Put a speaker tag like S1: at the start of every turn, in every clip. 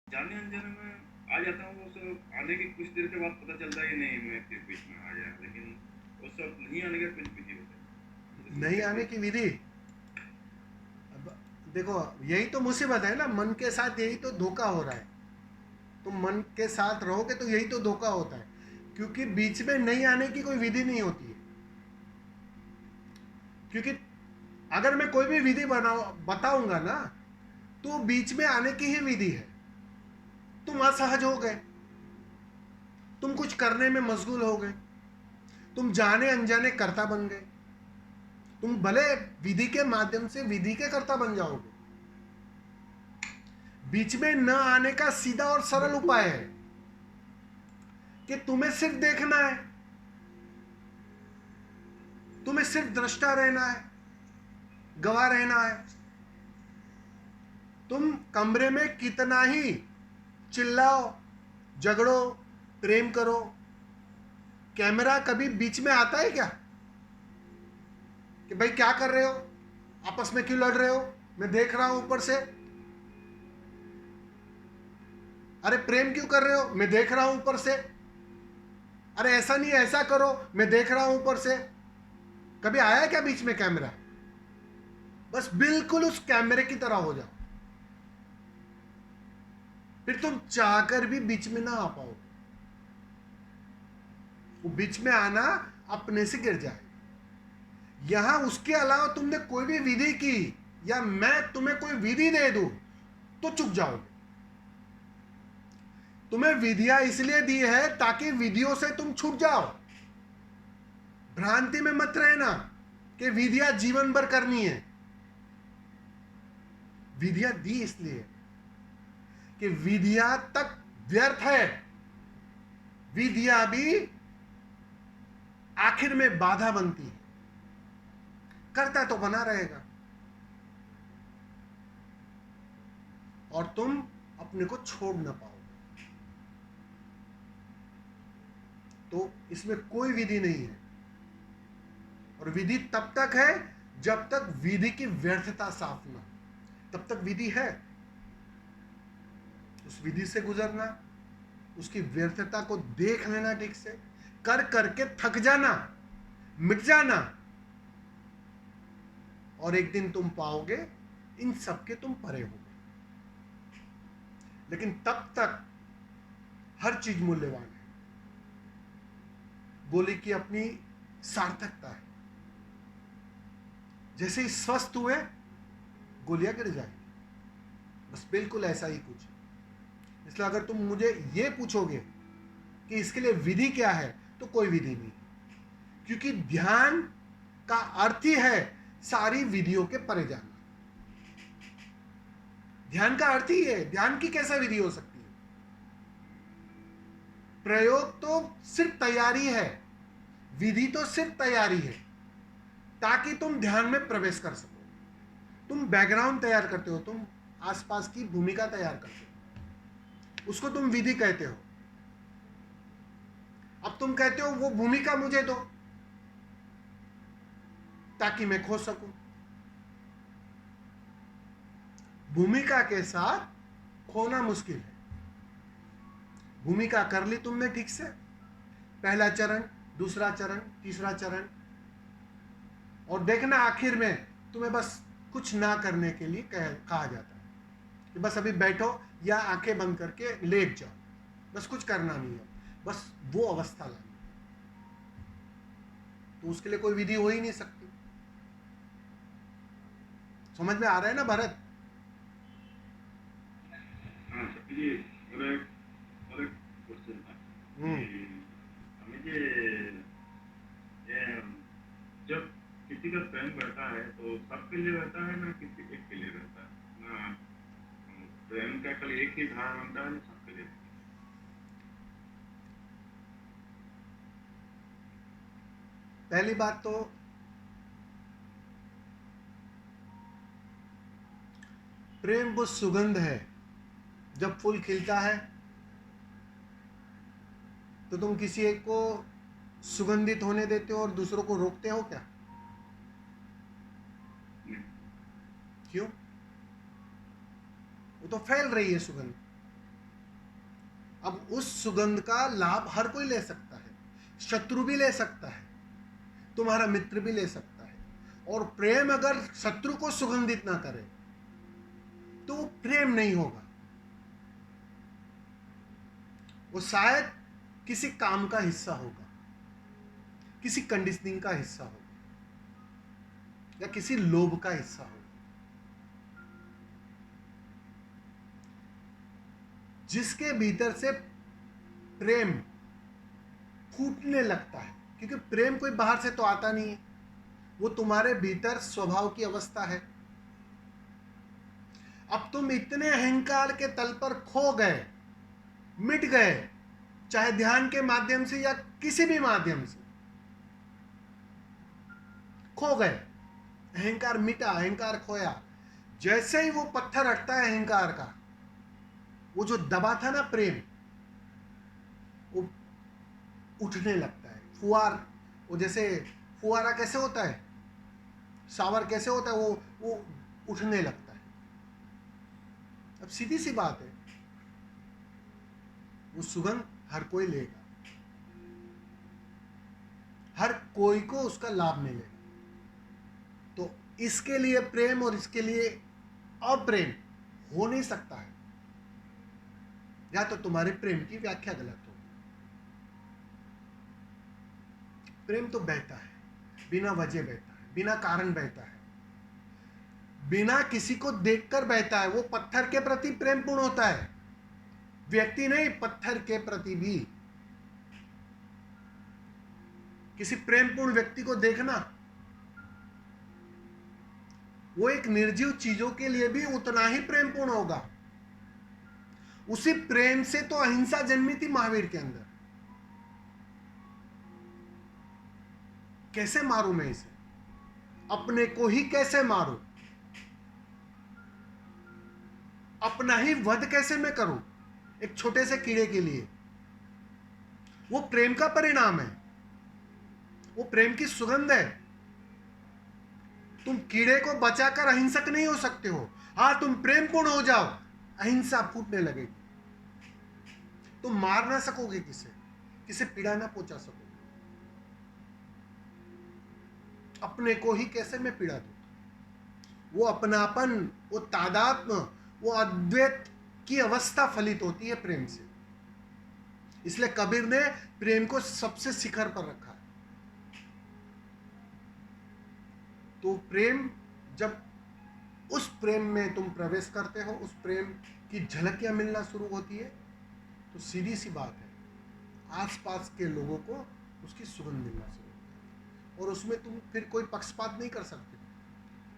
S1: जाने अनजाने में आ जाता हूँ, वो सब आने की कुछ देर के बाद पता चलता है कि नहीं मैं फिर बीच में आ गया, लेकिन वो सब नहीं आने का कुछ विधि होता है जिसमें
S2: नहीं
S1: फिर
S2: आने
S1: बीच
S2: की विधि। अब देखो, यही तो मुसीबत है ना, मन के साथ यही तो धोखा हो रहा है। तुम मन के साथ रहोगे तो यही तो धोखा होता है, क्योंकि बीच में नहीं आने की कोई विधि नहीं होती है। क्योंकि अगर मैं कोई भी विधि बताऊंगा ना, तो बीच में आने की ही विधि है। तुम असहज हो गए, तुम कुछ करने में मशगूल हो गए, तुम जाने अनजाने कर्ता बन गए। तुम भले विधि के माध्यम से विधि के कर्ता बन जाओगे। बीच में न आने का सीधा और सरल उपाय है कि तुम्हें सिर्फ देखना है, तुम्हें सिर्फ दृष्टा रहना है, गवाह रहना है। तुम कमरे में कितना ही चिल्लाओ, झगड़ो, प्रेम करो, कैमरा कभी बीच में आता है क्या कि भाई क्या कर रहे हो, आपस में क्यों लड़ रहे हो, मैं देख रहा हूं ऊपर से। अरे प्रेम क्यों कर रहे हो, मैं देख रहा हूं ऊपर से। अरे ऐसा नहीं, ऐसा करो, मैं देख रहा हूं ऊपर से। कभी आया है क्या बीच में कैमरा? बस बिल्कुल उस कैमरे की तरह हो जाओ, फिर तुम चाहकर भी बीच में ना आ पाओ। वो बीच में आना अपने से गिर जाए। यहां उसके अलावा तुमने कोई भी विधि की, या मैं तुम्हें कोई विधि दे दूं, तो चुक जाओगे। तुम्हें विधियां इसलिए दी है ताकि विधियों से तुम छूट जाओ। भ्रांति में मत रहना कि विधियां जीवन भर करनी है। विधियां दी इसलिए कि विधियां तक व्यर्थ है, विधियां भी आखिर में बाधा बनती है। करता तो बना रहेगा और तुम अपने को छोड़ ना पाओगे। तो इसमें कोई विधि नहीं है, और विधि तब तक है जब तक विधि की व्यर्थता साफ ना, तब तक विधि है। उस विधि से गुजरना, उसकी व्यर्थता को देख लेना, ठीक से कर करके थक जाना, मिट जाना, और एक दिन तुम पाओगे इन सब के तुम परे हो गए। लेकिन तब तक हर चीज मूल्यवान है। गोली की अपनी सार्थकता है। जैसे ही स्वस्थ हुए, गोलियां गिर जाएंगी। बस बिल्कुल ऐसा ही कुछ है। इसलिए अगर तुम मुझे ये पूछोगे कि इसके लिए विधि क्या है, तो कोई विधि नहीं, क्योंकि ध्यान का अर्थ ही है सारी विधियों के परे जाना। ध्यान का अर्थ ही है, ध्यान की कैसा विधि हो सकती है? प्रयोग तो सिर्फ तैयारी है, विधि तो सिर्फ तैयारी है ताकि तुम ध्यान में प्रवेश कर सको। तुम बैकग्राउंड तैयार करते हो, तुम आसपास की भूमिका तैयार करते हो, उसको तुम विधि कहते हो। अब तुम कहते हो वो भूमिका मुझे दो ताकि मैं खो सकूं। भूमिका के साथ खोना मुश्किल है। भूमिका कर ली तुमने ठीक से, पहला चरण, दूसरा चरण, तीसरा चरण, और देखना आखिर में तुम्हें बस कुछ ना करने के लिए कहा जाता है कि बस अभी बैठो या आंखें बंद करके लेट जाओ, बस कुछ करना नहीं है, बस वो अवस्था लानी। तो उसके लिए कोई विधि हो ही नहीं सकती। समझ में आ रहा है ना भरत?
S1: हाँ ये और एक क्वेश्चन था कि हमें ये जब किसी का प्रेम रहता है तो सबके लिए रहता है ना किसी एक के लिए रहता है ना, प्रेम का कल एक ही धारा बनता है ना सबके लिए?
S2: पहली बात तो प्रेम वो सुगंध है। जब फूल खिलता है तो तुम किसी एक को सुगंधित होने देते हो और दूसरों को रोकते हो क्या? क्यों? वो तो फैल रही है सुगंध। अब उस सुगंध का लाभ हर कोई ले सकता है, शत्रु भी ले सकता है, तुम्हारा मित्र भी ले सकता है। और प्रेम अगर शत्रु को सुगंधित ना करे तो वो प्रेम नहीं होगा, वो शायद किसी काम का हिस्सा होगा, किसी कंडीशनिंग का हिस्सा होगा, या किसी लोभ का हिस्सा होगा। जिसके भीतर से प्रेम फूटने लगता है, क्योंकि प्रेम कोई बाहर से तो आता नहीं है, वो तुम्हारे भीतर स्वभाव की अवस्था है। अब तुम इतने अहंकार के तल पर खो गए, मिट गए, चाहे ध्यान के माध्यम से या किसी भी माध्यम से खो गए, अहंकार मिटा, अहंकार खोया। जैसे ही वो पत्थर हटता है अहंकार का, वो जो दबा था ना प्रेम, वो उठने लगता है। वो जैसे फुहारा कैसे होता है, शावर कैसे होता है, वो उठने लगता है। अब सीधी सी बात है, वो सुगंध हर कोई लेगा, हर कोई को उसका लाभ मिलेगा। तो इसके लिए प्रेम और इसके लिए अप्रेम हो नहीं सकता है, या तो तुम्हारे प्रेम की व्याख्या गलत हो। प्रेम तो बहता है, बिना वजह बहता है, बिना कारण बहता है, बिना किसी को देखकर बहता है। वो पत्थर के प्रति प्रेमपूर्ण होता है, व्यक्ति नहीं, पत्थर के प्रति भी। किसी प्रेमपूर्ण व्यक्ति को देखना, वो एक निर्जीव चीजों के लिए भी उतना ही प्रेमपूर्ण होगा। उसी प्रेम से तो अहिंसा जन्मी थी महावीर के अंदर। कैसे मारूं मैं इसे, अपने को ही कैसे मारूं, अपना ही वध कैसे मैं करूं एक छोटे से कीड़े के लिए। वो प्रेम का परिणाम है, वो प्रेम की सुगंध है। तुम कीड़े को बचाकर अहिंसक नहीं हो सकते हो। हाँ, तुम प्रेमपूर्ण हो जाओ, अहिंसा फूटने लगेगी। तुम मार ना सकोगे किसे पीड़ा ना पहुंचा सकोगे। अपने को ही कैसे मैं पीड़ा दूं। वो अपनापन, वो तादात्म्य, वो अद्वैत की अवस्था फलित होती है प्रेम से। इसलिए कबीर ने प्रेम को सबसे शिखर पर रखा है। तो प्रेम, जब उस प्रेम में तुम प्रवेश करते हो, उस प्रेम की झलकियां मिलना शुरू होती है, तो सीधी सी बात है, आसपास के लोगों को उसकी सुगंध मिलना शुरू होती है। और उसमें तुम फिर कोई पक्षपात नहीं कर सकते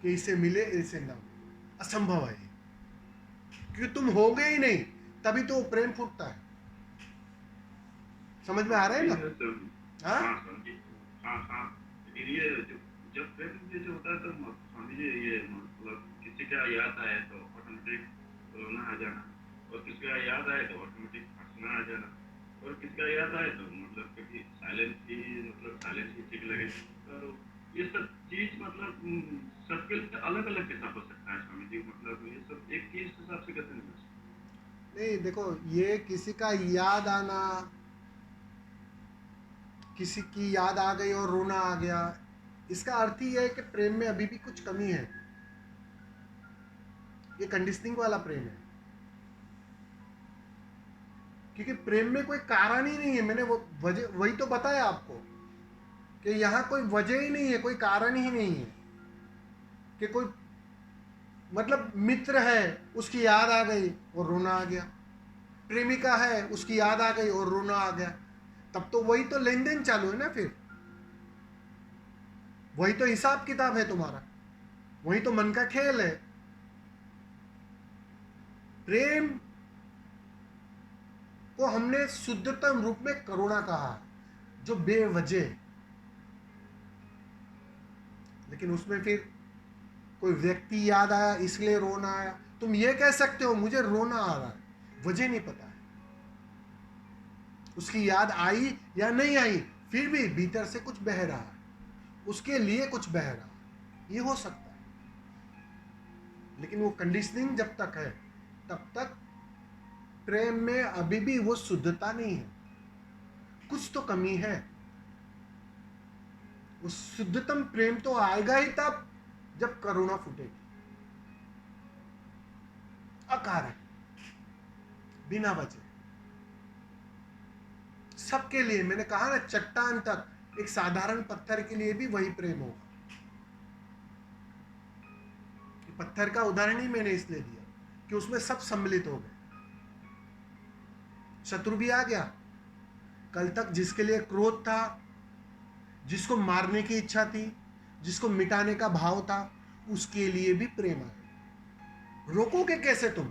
S2: कि इसे मिले इसे ना मिले, असंभव है, क्योंकि तुम हो गए ही नहीं, तभी तो प्रेम फूटता है। समझ में आ रहा है ना? हाँ,
S1: हाँ। ये जब प्रेम जैसे होता है तो स्वामी जी, ये मतलब किसी का याद आए तो ऑटोमेटिक रोना आ जाना, और किसी का याद आए तो ऑटोमेटिक हंसना आ जाना, और किसी का याद आए तो मतलब क्योंकि साइलेंस ही ठीक लगे। तो ये सब चीज मतलब सबके अलग अलग कैसा हो सकता है स्वामी जी? मतलब ये सब एक ही हिसाब से कैसे नहीं हो सकता?
S2: नहीं, देखो, ये किसी का याद आना, किसी की याद आ गई और रोना आ गया, इसका अर्थ ही है कि प्रेम में अभी भी कुछ कमी है। ये कंडीशनिंग वाला प्रेम है, क्योंकि प्रेम में कोई कारण ही नहीं है। मैंने वो वजह वही तो बताया आपको कि यहाँ कोई वजह ही नहीं है, कोई कारण ही नहीं है कि कोई मतलब मित्र है, उसकी याद आ गई और रोना आ गया, प्रेमिका है, उसकी याद आ गई और रोना आ गया, तब तो वही तो लेन देन चालू है ना। फिर वही तो हिसाब किताब है तुम्हारा, वही तो मन का खेल है। प्रेम को हमने शुद्धतम रूप में करुणा कहा, जो बेवजह, लेकिन उसमें फिर कोई व्यक्ति याद आया इसलिए रोना आया। तुम ये कह सकते हो मुझे रोना आ रहा है, वजह नहीं पता है, उसकी याद आई या नहीं आई, फिर भी भीतर से कुछ बह रहा है, उसके लिए कुछ बह रहा है, ये हो सकता है। लेकिन वो कंडीशनिंग जब तक है तब तक प्रेम में अभी भी वो शुद्धता नहीं है, कुछ तो कमी है। वो शुद्धतम प्रेम तो आएगा ही तब जब करुणा फूटेगी, अकारण, बिना वजह, सबके लिए। मैंने कहा ना, चट्टान तक, एक साधारण पत्थर के लिए भी वही प्रेम होगा। पत्थर का उदाहरण ही मैंने इसलिए दिया कि उसमें सब सम्मिलित हो गए। शत्रु भी आ गया, कल तक जिसके लिए क्रोध था, जिसको मारने की इच्छा थी, जिसको मिटाने का भाव था, उसके लिए भी प्रेम है। रोकोगे कैसे तुम?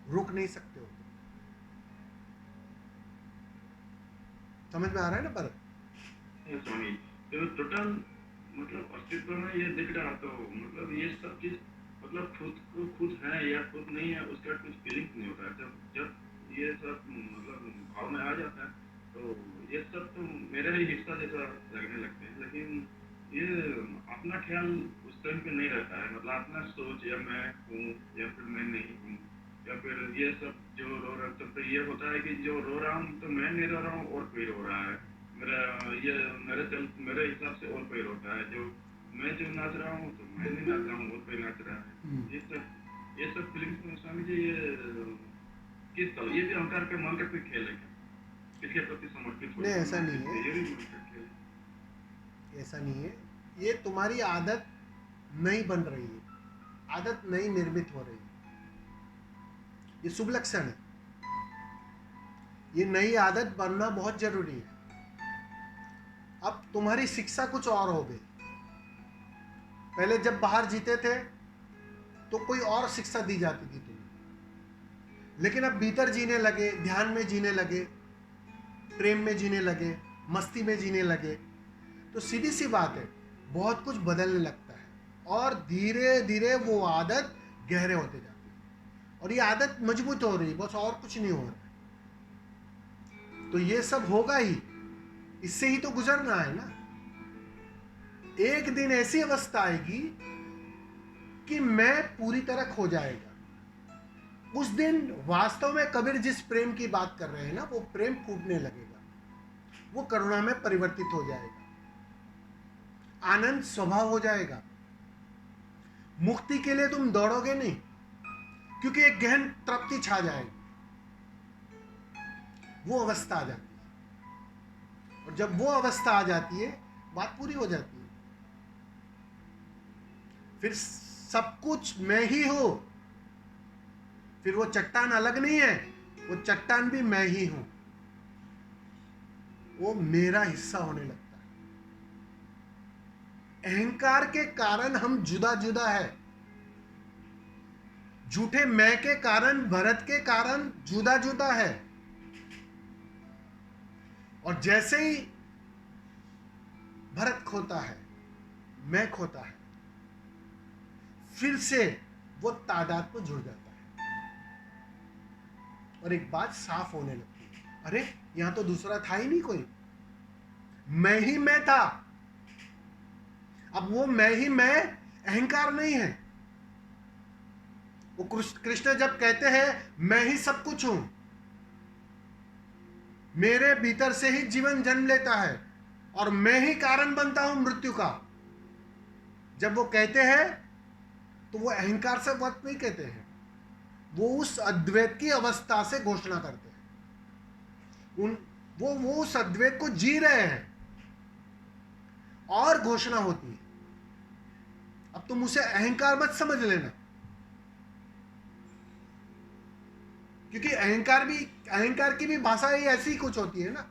S2: रोक नहीं सकते हो। समझ में आ रहा है ना? पर
S1: स्वामी, तो टोटल मतलब अस्तित्व में ये दिख रहा, तो मतलब ये सब चीज मतलब खुद को खुद है या खुद नहीं है, उसका कुछ फीलिंग नहीं होता है। जब जब ये सब मतलब भाव में आ जाता है, तो ये सब तो मेरा ही हिस्सा जैसा लगने लगते हैं। लेकिन ये अपना ख्याल उस टाइम पे नहीं रहता है, मतलब अपना सोच या मैं हूँ या फिर मैं नहीं हूँ, या फिर ये सब जो रो रहा, तो ये होता है कि जो रो रहा हूँ तो मैं नहीं रो रहा हूँ और कोई रो रहा है। ये मेरे हिसाब से और कोई रोता है। जो मैं जो नाच रहा हूँ तो मैं नहीं नाच रहा हूँ, और कोई नाच रहा है। ये सब फीलिंग्स में स्वामी जी, ये किस तरह, ये भी अहंकार के मन का कोई खेल है क्या? किसके प्रति समर्पित हो?
S2: नहीं, ऐसा नहीं है।
S1: ये भी मन का खेल है।
S2: ऐसा नहीं है। ये तुम्हारी आदत नहीं बन रही है, आदत नहीं निर्मित हो रही है। ये शुभ लक्षण है। ये नई आदत बनना बहुत जरूरी है। अब तुम्हारी शिक्षा कुछ और हो गई। पहले जब बाहर जीते थे तो कोई और शिक्षा दी जाती थी तुम्हें, लेकिन अब भीतर जीने लगे, ध्यान में जीने लगे, प्रेम में जीने लगे, मस्ती में जीने लगे, तो सीधी सी बात है, बहुत कुछ बदलने लगता है और धीरे धीरे वो आदत गहरे होते जाती है और ये आदत मजबूत हो रही, बस और कुछ नहीं हो रहा। तो ये सब होगा ही, इससे ही तो गुजरना है ना। एक दिन ऐसी अवस्था आएगी कि मैं पूरी तरह खो जाएगा। उस दिन वास्तव में कबीर जिस प्रेम की बात कर रहे हैं ना, वो प्रेम फूटने लगेगा, वो करुणा में परिवर्तित हो जाएगा, आनंद स्वभाव हो जाएगा। मुक्ति के लिए तुम दौड़ोगे नहीं, क्योंकि एक गहन तृप्ति छा जाएगी, वो अवस्था आ जाती है। और जब वो अवस्था आ जाती है, बात पूरी हो जाती है। फिर सब कुछ मैं ही हूं। फिर वो चट्टान अलग नहीं है, वो चट्टान भी मैं ही हूं। वो मेरा हिस्सा होने लगता है। अहंकार के कारण हम जुदा जुदा है। झूठे मैं के कारण, भरत के कारण जुदा जुदा है। और जैसे ही भरत खोता है, मैं खोता है, फिर से वो तादाद में जुड़ जाता है और एक बात साफ होने लगती है, अरे यहां तो दूसरा था ही नहीं कोई, मैं ही मैं था। अब वो मैं ही मैं अहंकार नहीं है। वो कृष्ण जब कहते हैं मैं ही सब कुछ हूं, मेरे भीतर से ही जीवन जन्म लेता है और मैं ही कारण बनता हूं मृत्यु का, जब वो कहते हैं तो वो अहंकार से बात नहीं कहते हैं, वो उस अद्वैत की अवस्था से घोषणा करते हैं। वो उस अद्वैत को जी रहे हैं और घोषणा होती है। अब तुम उसे अहंकार मत समझ लेना, क्योंकि अहंकार की भी भाषा ही ऐसी कुछ होती है ना,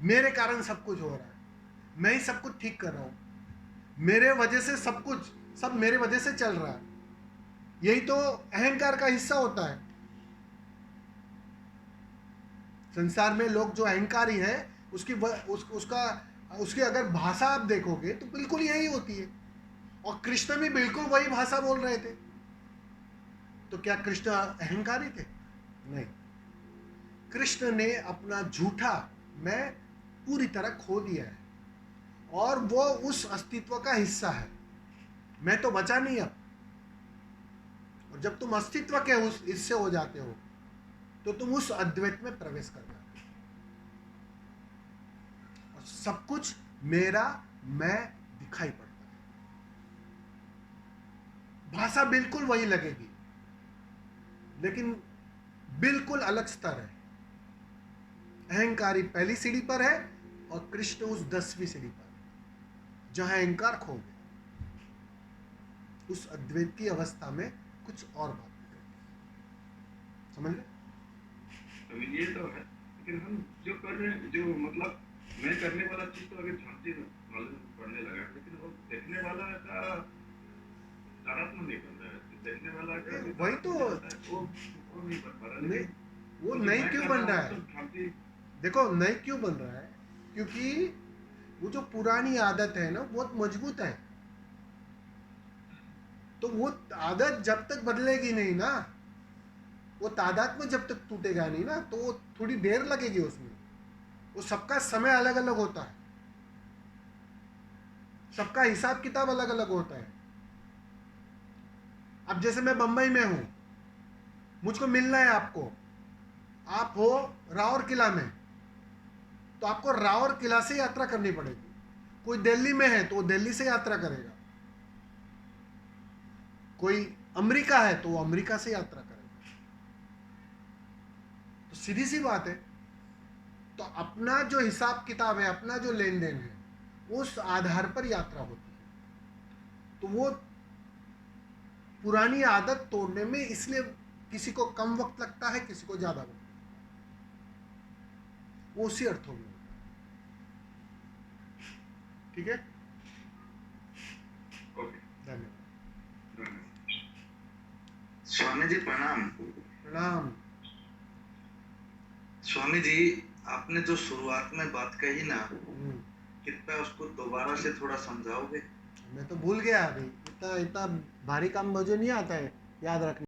S2: मेरे कारण सब कुछ हो रहा है, मैं ही सब कुछ ठीक कर रहा हूं, मेरे वजह से सब मेरे वजह से चल रहा है। यही तो अहंकार का हिस्सा होता है। संसार में लोग जो अहंकारी है, उसकी अगर भाषा आप देखोगे तो बिल्कुल यही होती है। और कृष्ण भी बिल्कुल वही भाषा बोल रहे थे। तो क्या कृष्ण अहंकारी थे? नहीं। कृष्ण ने अपना झूठा मैं पूरी तरह खो दिया है और वो उस अस्तित्व का हिस्सा है। मैं तो बचा नहीं अब। और जब तुम अस्तित्व के उस इससे हो जाते हो तो तुम उस अद्वैत में प्रवेश कर जाते हो और सब कुछ मेरा मैं दिखाई पड़ता है। भाषा बिल्कुल वही लगेगी लेकिन बिल्कुल अलग स्तर है। अहंकारी पहली सीढ़ी पर है और कृष्ण उस 10वीं सीढ़ी पर है जहां अहंकार खो गया। उस अद्वैत की अवस्था में कुछ और बात समझ ले।
S1: तो ये तो है, लेकिन हम जो कर रहे हैं, जो मतलब मैं करने वाला चीज तो अगर झांसी मालूम पड़ने लगा, लेकिन वो देखने वाला का तादात्म्य नहीं बन रहा है, देखने वाला का
S2: वही तो
S1: वो नहीं बन पा रहा।
S2: नहीं,
S1: लेकिन
S2: वो
S1: जो
S2: नहीं
S1: मैं
S2: क्यों
S1: कर
S2: बन
S1: हूँ,
S2: रहा है?
S1: तो झांसी
S2: देखो नहीं क्यों बन रहा है, क्योंकि वो जो पुरानी आदत है ना बहुत मजबूत है। तो वो आदत जब तक बदलेगी नहीं ना, वो तादात्म्य जब तक टूटेगा नहीं ना, तो वो थोड़ी देर लगेगी उसमें। वो सबका समय अलग अलग होता है, सबका हिसाब किताब अलग अलग होता है। अब जैसे मैं बंबई में हूं, मुझको मिलना है आपको, आप हो रावर किला में, तो आपको रावर किला से यात्रा करनी पड़ेगी। कोई दिल्ली में है तो वो दिल्ली से यात्रा करेगा, कोई अमेरिका है तो वो अमेरिका से यात्रा करेगा। तो सीधी सी बात है। तो अपना जो हिसाब किताब है, अपना जो लेन देन है, उस आधार पर यात्रा होती है। तो वो पुरानी आदत तोड़ने में इसलिए किसी को कम वक्त लगता है, किसी को ज्यादा वक्त लगता है। वो उसी अर्थों में होता है। ठीक है,
S1: ओके।
S2: धन्यवाद।
S3: स्वामी जी प्रणाम।
S2: प्रणाम।
S3: स्वामी जी, आपने जो शुरुआत में बात कही ना, कृपया उसको दोबारा से थोड़ा समझाओगे?
S2: मैं तो भूल गया अभी। इतना इतना भारी काम मुझे नहीं आता है याद रखना।